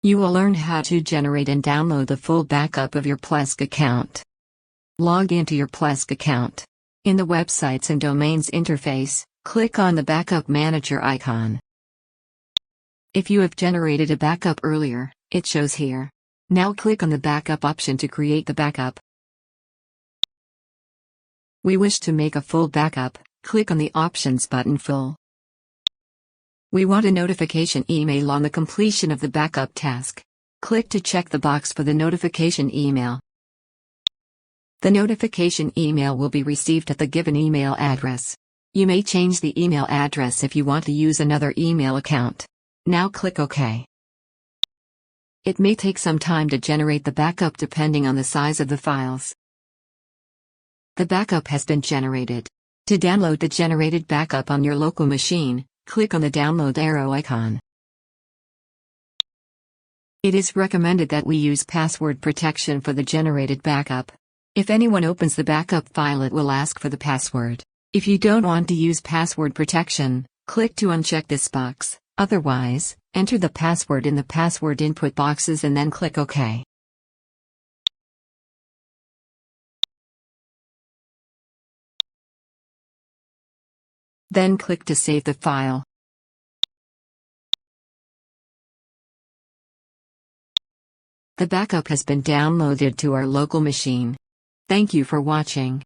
You will learn how to generate and download the full backup of your Plesk account. Log into your Plesk account. In the Websites and Domains interface, click on the Backup Manager icon. If you have generated a backup earlier, it shows here. Now click on the Backup option to create the backup. We wish to make a full backup, click on the Options button Full. We want a notification email on the completion of the backup task. Click to check the box for the notification email. The notification email will be received at the given email address. You may change the email address if you want to use another email account. Now click OK. It may take some time to generate the backup depending on the size of the files. The backup has been generated. To download the generated backup on your local machine, click on the download arrow icon. It is recommended that we use password protection for the generated backup. If anyone opens the backup file, it will ask for the password. If you don't want to use password protection, click to uncheck this box. Otherwise, enter the password in the password input boxes and then click OK. Then click to save the file. The backup has been downloaded to our local machine. Thank you for watching.